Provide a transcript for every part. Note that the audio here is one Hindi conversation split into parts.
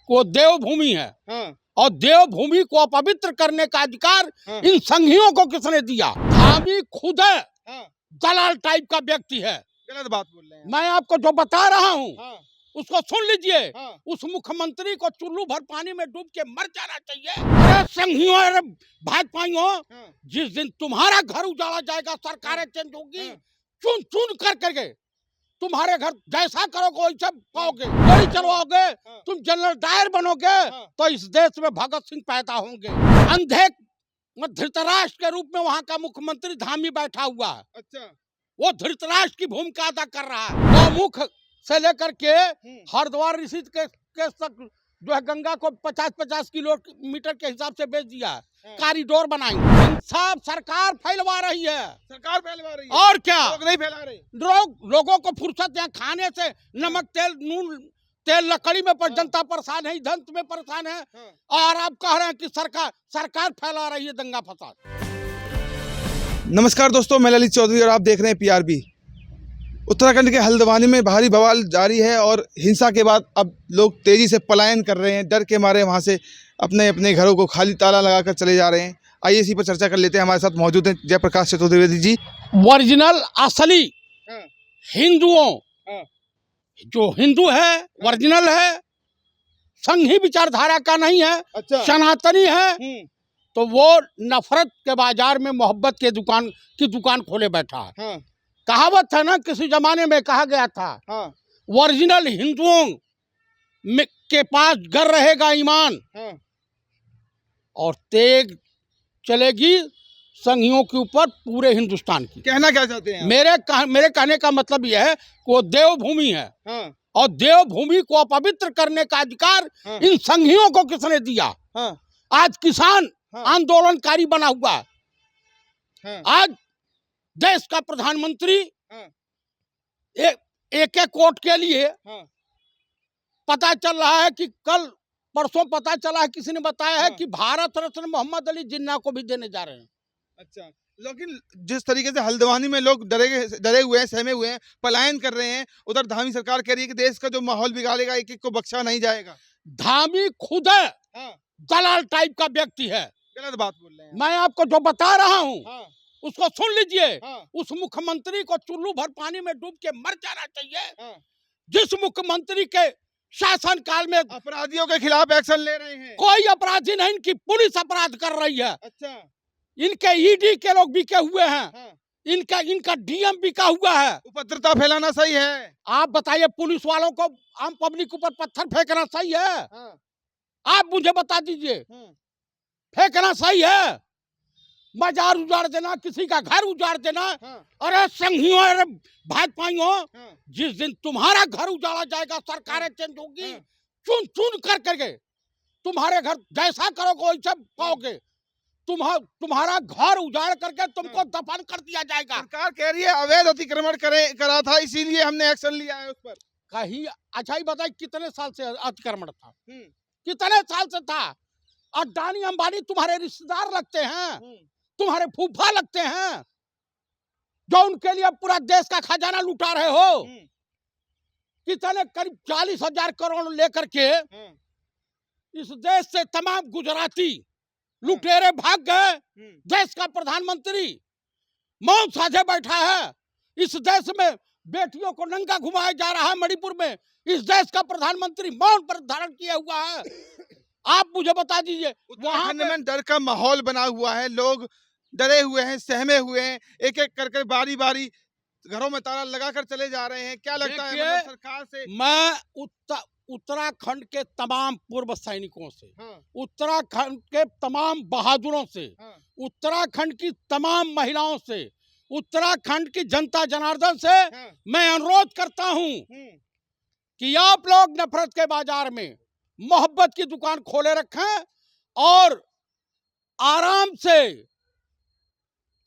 वो देवभूमि है। हाँ, और देवभूमि को अपवित्र करने का अधिकार हाँ, इन संघियों को किसने दिया? धामी खुद है, हाँ, दलाल टाइप का व्यक्ति है। गलत बात बोल रहे हैं। मैं आपको जो बता रहा हूँ हाँ, उसको सुन लीजिए। हाँ, उस मुख्यमंत्री को चुल्लू भर पानी में डूब के मर जाना चाहिए। अरे संघियों, अरे भाजपाइयों, हाँ, जिस दिन तुम्हारा घर उजाड़ा जाएगा, सरकारें चेंज होगी, हाँ, चुन चुन कर करके तुम्हारे घर जैसा करोगे वैसा पाओगे, गोली चलवाओगे, हाँ, तुम जनरल डायर बनोगे, हाँ, तो इस देश में भगत सिंह पैदा होंगे। अंधे धृतराष्ट्र के रूप में वहां का मुख्यमंत्री धामी बैठा हुआ है। अच्छा, वो धृतराष्ट्र की भूमिका अदा कर रहा है। गौमुख से लेकर के हरिद्वार ऋषि के तक जो है गंगा को 50-50 किलोमीटर के हिसाब से बेच दिया है। हाँ। कॉरिडोर बनाई, सब सरकार फैलवा रही है। सरकार फैलवा रही है, और क्या, लोग नहीं फैला रहे। लोगों को फुर्सत है खाने से, नमक तेल नून तेल लकड़ी में पर जनता परेशान है, ईंधन में परेशान है। हाँ। और आप कह रहे हैं कि सरकार फैला रही है दंगा फसाद। नमस्कार दोस्तों, मैं ललित चौधरी और आप देख रहे हैं पीआरबी। उत्तराखंड के हल्द्वानी में भारी बवाल जारी है और हिंसा के बाद अब लोग तेजी से पलायन कर रहे हैं। डर के मारे वहां से अपने अपने घरों को खाली ताला लगाकर चले जा रहे हैं। आइए इसी पर चर्चा कर लेते हैं। हमारे साथ मौजूद हैं जयप्रकाश चतुर्वेदी जी। ओरिजिनल असली हिंदुओं, जो हिंदू है ओरिजिनल है, संघी विचारधारा का नहीं है, अच्छा, सनातनी है, तो वो नफरत के बाजार में मोहब्बत के दुकान खोले बैठा है। हाँ, कहावत है ना, किसी जमाने में कहा गया था, हाँ, ओरिजिनल हिंदुओं के पास घर रहेगा ईमान, हाँ, और तेग चलेगी संघियों के ऊपर पूरे हिंदुस्तान की। कहना क्या चाहते हैं आप? मेरे कहने का मतलब यह है कि वो देवभूमि है। हाँ, और देवभूमि को अपवित्र करने का अधिकार हाँ। इन संघियों को किसने दिया? हाँ, आज किसान हाँ। आंदोलनकारी बना हुआ है। हाँ, आज देश का प्रधानमंत्री हाँ, एक कोर्ट के लिए हाँ, पता चल रहा है कि कल परसों पता चला है, किसी ने बताया है हाँ। कि भारत रत्न मोहम्मद अली जिन्ना को भी देने जा रहे हैं। अच्छा, लेकिन जिस तरीके से हल्द्वानी में लोग डरे हुए हैं, सहमे हुए हैं, पलायन कर रहे हैं, उधर धामी सरकार कह रही है कि देश का जो माहौल बिगाड़ेगा एक एक को बख्शा नहीं जाएगा। धामी खुद है, हाँ, दलाल टाइप का व्यक्ति है। गलत बात बोल रहे हैं। मैं आपको जो बता रहा हूँ हाँ, उसको सुन लीजिए। हाँ, उस मुख्यमंत्री को चुल्लू भर पानी में डूब के मर जाना चाहिए। हाँ। जिस मुख्यमंत्री के शासन काल में अपराधियों के खिलाफ एक्शन ले रहे हैं। कोई अपराधी नहीं, इनकी पुलिस अपराध कर रही है। अच्छा, इनके ईडी के लोग बिके हुए हैं, हाँ। इनका डीएम बिका हुआ है। उपद्रवता फैलाना सही है? आप बताइए, पुलिस वालों को आम पब्लिक ऊपर पत्थर फेंकना सही है? हाँ, आप मुझे बता दीजिए, हाँ, फेंकना सही है? बाजार उजाड़ देना, किसी का घर उजाड़ देना। हाँ, अरे संघियों, अरे भाजपाइयों, हाँ, जिस दिन तुम्हारा घर उजाड़ा जाएगा, सरकारें चेंज होगी, हाँ। चुन चुन कर करके तुम्हारे घर जैसा करोगे वैसा पाओगे। तुम्हारा घर उजाड़ करके तुमको दफन कर दिया जाएगा। सरकार कह रही है अवैध अतिक्रमण करा था, इसीलिए हमने एक्शन लिया है उस पर। कहीं अच्छा ही बताइए, कितने साल से अतिक्रमण था? हम्म, कितने साल से था? अडानी अंबानी तुम्हारे रिश्तेदार लगते हैं, तुम्हारे फूफा लगते हैं, जो उनके लिए पूरा देश का खजाना लुटा रहे हो। कितने, करीब 40,000 करोड़ लेकर के इस देश से तमाम गुजराती लुटेरे भाग गए। देश का प्रधानमंत्री मौन साधे बैठा है। इस देश में बेटियों को नंगा घुमाया जा रहा है। मणिपुर में इस देश का प्रधानमंत्री मौन पर धारण किया हुआ है। आप मुझे बता दीजिए, वहां में डर का माहौल बना हुआ है, लोग डरे हुए हैं, सहमे हुए हैं, एक एक करके बारी बारी घरों में ताला लगाकर चले जा रहे हैं। क्या लगता है मतलब सरकार से? मैं उत्तराखंड के तमाम पूर्व सैनिकों से, हाँ, उत्तराखंड के तमाम बहादुरों से, हाँ, उत्तराखंड की तमाम महिलाओं से, उत्तराखंड की जनता जनार्दन से हाँ, मैं अनुरोध करता हूं कि आप लोग नफरत के बाजार में मोहब्बत की दुकान खोले रखें और आराम से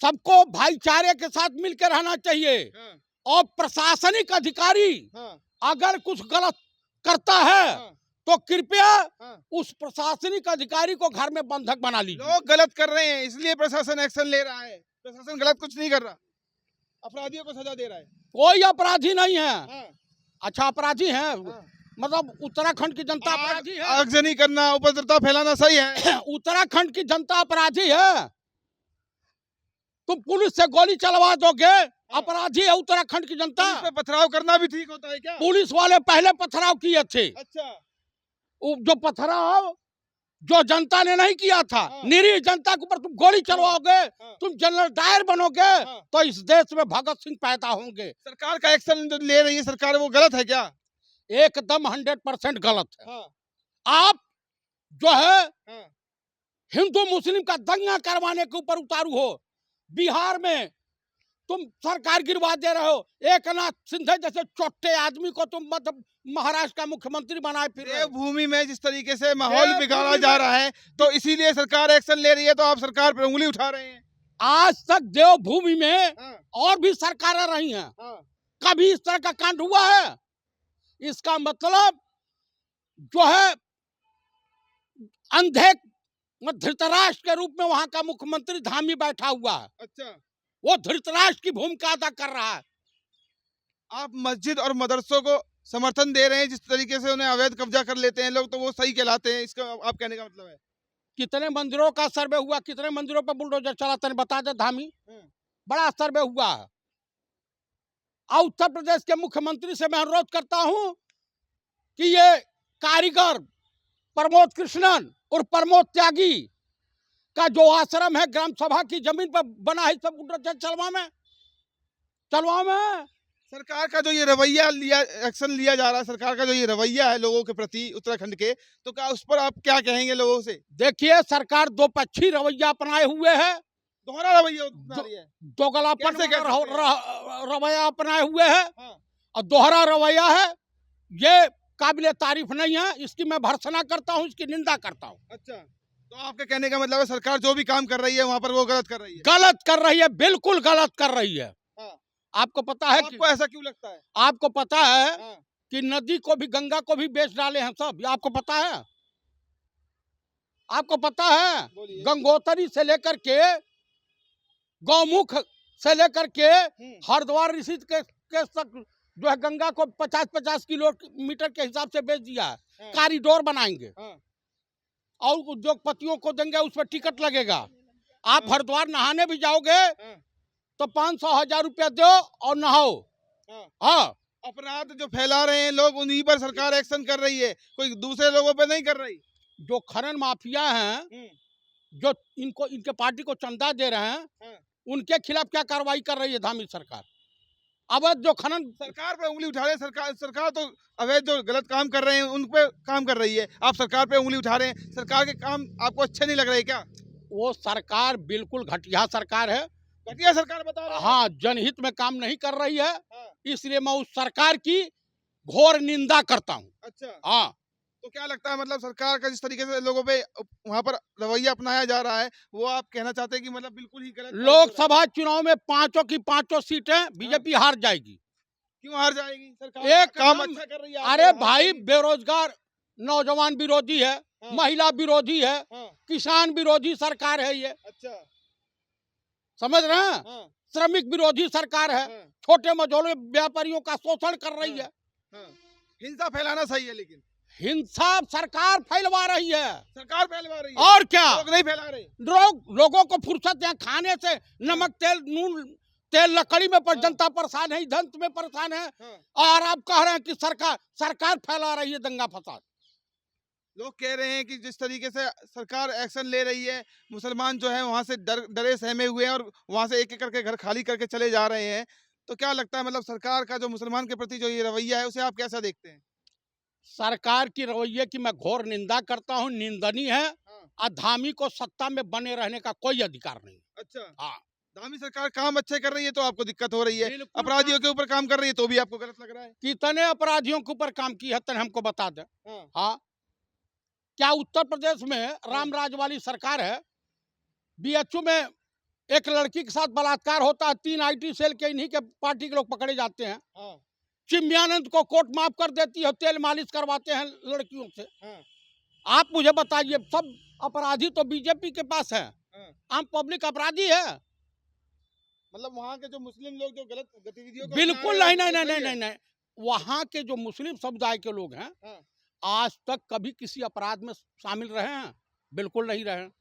सबको भाईचारे के साथ मिलकर रहना चाहिए। हाँ, और प्रशासनिक अधिकारी हाँ, अगर कुछ गलत करता है हाँ, तो कृपया हाँ। उस प्रशासनिक अधिकारी को घर में बंधक बना लीजिए। लोग गलत कर रहे हैं, इसलिए प्रशासन एक्शन ले रहा है। प्रशासन गलत कुछ नहीं कर रहा, अपराधियों को सजा दे रहा है। कोई अपराधी नहीं है। हाँ, अच्छा, अपराधी हैं, हाँ, मतलब उत्तराखंड की जनता अपराधी है। आगजनी करना, उपद्रवता फैलाना सही है? उत्तराखंड की जनता अपराधी है। तुम पुलिस से गोली चलवा दोगे, अपराधी है उत्तराखंड की जनता। पुलिस पे पथराव करना भी ठीक होता है क्या? पुलिस वाले पहले पथराव किए थे। अच्छा। जो पथराव जो जनता ने नहीं किया था, निरीह जनता के ऊपर तुम गोली चलवाओगे, तुम जनरल डायर बनोगे, तो इस देश में भगत सिंह पैदा होंगे। सरकार का एक्शन जो ले रही है सरकार, वो गलत है क्या? एकदम 100% गलत है। आप जो है हिंदू मुस्लिम का दंगा करवाने के ऊपर उतारू हो। बिहार में तुम सरकार गिरवा दे रहे हो। एकनाथ शिंदे जैसे छोटे आदमी को तुम मतलब महाराष्ट्र का मुख्यमंत्री बनाए फिर रहे हो। देवभूमि में जिस तरीके से माहौल बिगाड़ा जा रहा है, तो इसीलिए सरकार एक्शन ले रही है, तो आप सरकार पर उंगली उठा रहे हैं। आज तक देवभूमि में और भी सरकारें रही हैं, कभी इस तरह का कांड हुआ है? इसका मतलब जो है अंधे धृतराष्ट्र के रूप में वहां का मुख्यमंत्री धामी बैठा हुआ है। अच्छा। वो धृतराष्ट्र की भूमिका अदा कर रहा है। आप मस्जिद और मदरसों को समर्थन दे रहे हैं, जिस तरीके से उन्हें अवैध कब्जा कर लेते हैं लोग, तो वो सही कहलाते हैं, इसका आप कहने का मतलब है? कितने मंदिरों का सर्वे हुआ, कितने मंदिरों पर बुलडोजर चला, तने बता दे धामी। बड़ा सर्वे हुआ है। और उत्तर प्रदेश के मुख्यमंत्री से मैं अनुरोध करता हूं कि ये कारीगर प्रमोद कृष्णन और प्रमोद त्यागी का जो आश्रम है ग्राम सभा की जमीन पर बना है, सब बुलडोजर चलवा में। सरकार का जो ये रवैया एक्शन लिया जा रहा है, सरकार का जो ये रवैया है लोगों के प्रति उत्तराखंड के, तो क्या उस पर आप क्या कहेंगे लोगों से? देखिए, सरकार दो पक्षी रवैया अपनाए हुए है। दोहरा रवैया अपना रही है, दोगलापन रवैया अपनाए हुए है और दोहरा रवैया है। ये काबिले तारीफ नहीं है, इसकी मैं भर्त्सना करता हूँ, इसकी निंदा करता हूँ। अच्छा, तो आपके कहने का मतलब है सरकार जो भी काम कर रही है वहाँ पर वो गलत कर रही है? गलत कर रही है, बिल्कुल गलत कर रही है। आपको पता है? आपको ऐसा क्यों लगता है? आपको पता है कि नदी को भी, गंगा को भी बेच डाले हैं सब, आपको पता है? आपको पता है? गंगोत्री से लेकर के, गौमुख से लेकर के हरिद्वार ऋषिकेश तक जो है गंगा को 50-50 किलोमीटर के हिसाब से बेच दिया है। कॉरिडोर बनाएंगे और उद्योगपतियों को देंगे, उस पर टिकट लगेगा। आप हरिद्वार नहाने भी जाओगे तो 500-1000 रुपया दो और नहाओ। अपराध जो फैला रहे हैं लोग, उन्हीं पर सरकार एक्शन कर रही है, कोई दूसरे लोगों पे नहीं कर रही। जो खनन माफिया हैं, जो इनके पार्टी को चंदा दे रहे हैं, उनके खिलाफ क्या कार्रवाई कर रही है धामी सरकार? अवैध जो खनन, सरकार पे उंगली उठा रहे हैं। सरकार तो अवैध जो गलत काम कर रहे हैं उन पे काम कर रही है, आप सरकार पे उंगली उठा रहे हैं। सरकार के काम आपको अच्छे नहीं लग रहे क्या? वो सरकार बिल्कुल घटिया सरकार है। घटिया सरकार बता रहे हैं? हाँ, जनहित में काम नहीं कर रही है। इसलिए मैं उस सरकार की घोर निंदा करता हूँ। अच्छा। हाँ, तो क्या लगता है, मतलब सरकार का जिस तरीके से लोगों पे वहाँ पर रवैया अपनाया जा रहा है, वो आप कहना चाहते हैं कि मतलब बिल्कुल ही गलत? लोकसभा चुनाव में 5 की 5 सीटें बीजेपी हार जाएगी। क्यों हार जाएगी? सरकार एक काम अच्छा कर रही है। अरे भाई, बेरोजगार नौजवान विरोधी है, महिला विरोधी है, किसान विरोधी सरकार है ये। अच्छा, समझ रहे हैं? श्रमिक विरोधी सरकार है, छोटे मझोले व्यापारियों का शोषण कर रही है। हिंसा फैलाना सही है, लेकिन हिंसा सरकार फैलवा रही है। सरकार फैलवा रही है और क्या? लोग नहीं फैला रहे। लोगों को फुर्सत है खाने से, नमक तेल नून तेल लकड़ी में पर जनता परेशान है, ईंधन में परेशान है, और आप कह रहे हैं कि सरकार फैला रही है दंगा फसाद। लोग कह रहे हैं कि जिस तरीके से सरकार एक्शन ले रही है, मुसलमान जो है वहां से डरे सहमे हुए हैं और वहां से एक एक करके घर खाली करके चले जा रहे हैं, तो क्या लगता है, मतलब सरकार का जो मुसलमान के प्रति जो ये रवैया है, उसे आप कैसा देखते हैं? सरकार की रवैये की मैं घोर निंदा करता हूँ, निंदनीय है। धामी को सत्ता में बने रहने का कोई अधिकार नहीं। अच्छा। हाँ, धामी सरकार काम अच्छे कर रही है तो आपको दिक्कत हो रही है, अपराधियों के ऊपर काम कर रही है तो भी आपको गलत लग रहा है। कितने अपराधियों के ऊपर काम की है, तने हमको बता दे। हाँ, क्या उत्तर प्रदेश में रामराज वाली सरकार है? बीएचयू में एक लड़की के साथ बलात्कार होता है, 3 IT सेल के इन्हीं के पार्टी के लोग पकड़े जाते हैं। चिम्यानंद को कोर्ट माफ कर देती है, तेल मालिश करवाते हैं लड़कियों से। आप मुझे बताइए, सब अपराधी तो बीजेपी के पास है, आम पब्लिक अपराधी है। मतलब वहाँ के जो मुस्लिम लोग जो गलत गतिविधियों, बिल्कुल नहीं, वहाँ के जो मुस्लिम समुदाय के लोग हैं, हाँ। आज तक कभी किसी अपराध में शामिल रहे हैं? बिल्कुल नहीं रहे हैं।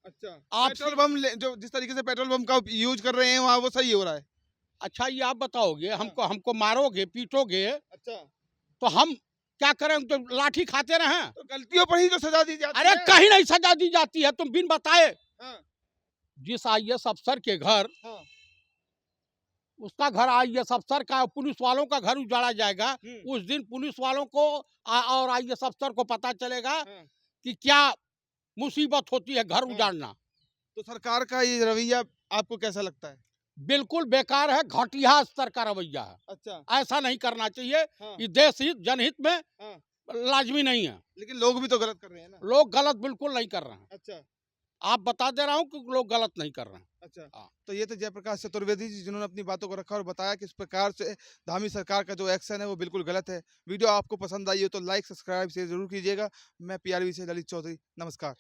अच्छा, आप पेट्रोल बम जो जिस तरीके से पेट्रोल बम का यूज कर रहे हैं वहाँ, वो सही हो रहा है? अच्छा, ये आप बताओगे, हाँ। हमको हमको मारोगे, पीटोगे, अच्छा, तो हम क्या करें? हम तो लाठी खाते रहें? तो गलतियों पर ही तो सजा दी जाती अरे है। कहीं नहीं सजा दी जाती है, तुम बिन बताए। हाँ, जिस आईएएस अफसर के घर, हाँ। उसका घर आईएएस अफसर का, पुलिस वालों का घर उजाड़ा जाएगा, हम्म, उस दिन पुलिस वालों को और आईएएस अफसर को पता चलेगा हाँ, कि क्या मुसीबत होती है घर हाँ। उजाड़ना। तो सरकार का ये रवैया आपको कैसा लगता है? बिल्कुल बेकार है, घटिया स्तर का रवैया है। अच्छा, ऐसा नहीं करना चाहिए। हाँ, ये देश हित, जनहित में हाँ। लाजमी नहीं है। लेकिन लोग भी तो गलत कर रहे हैं ना। लोग गलत बिल्कुल नहीं कर रहे हैं। अच्छा, आप बता दे रहा हूँ कि लोग गलत नहीं कर रहे हैं। अच्छा। हाँ। तो ये तो जयप्रकाश चतुर्वेदी जी जिन्होंने अपनी बातों को रखा और बताया कि इस प्रकार से धामी सरकार का जो एक्शन है वो बिल्कुल गलत है। वीडियो आपको पसंद आई हो तो लाइक, सब्सक्राइब, शेयर जरूर कीजिएगा। मैं पीआरबी से ललित चौधरी, नमस्कार।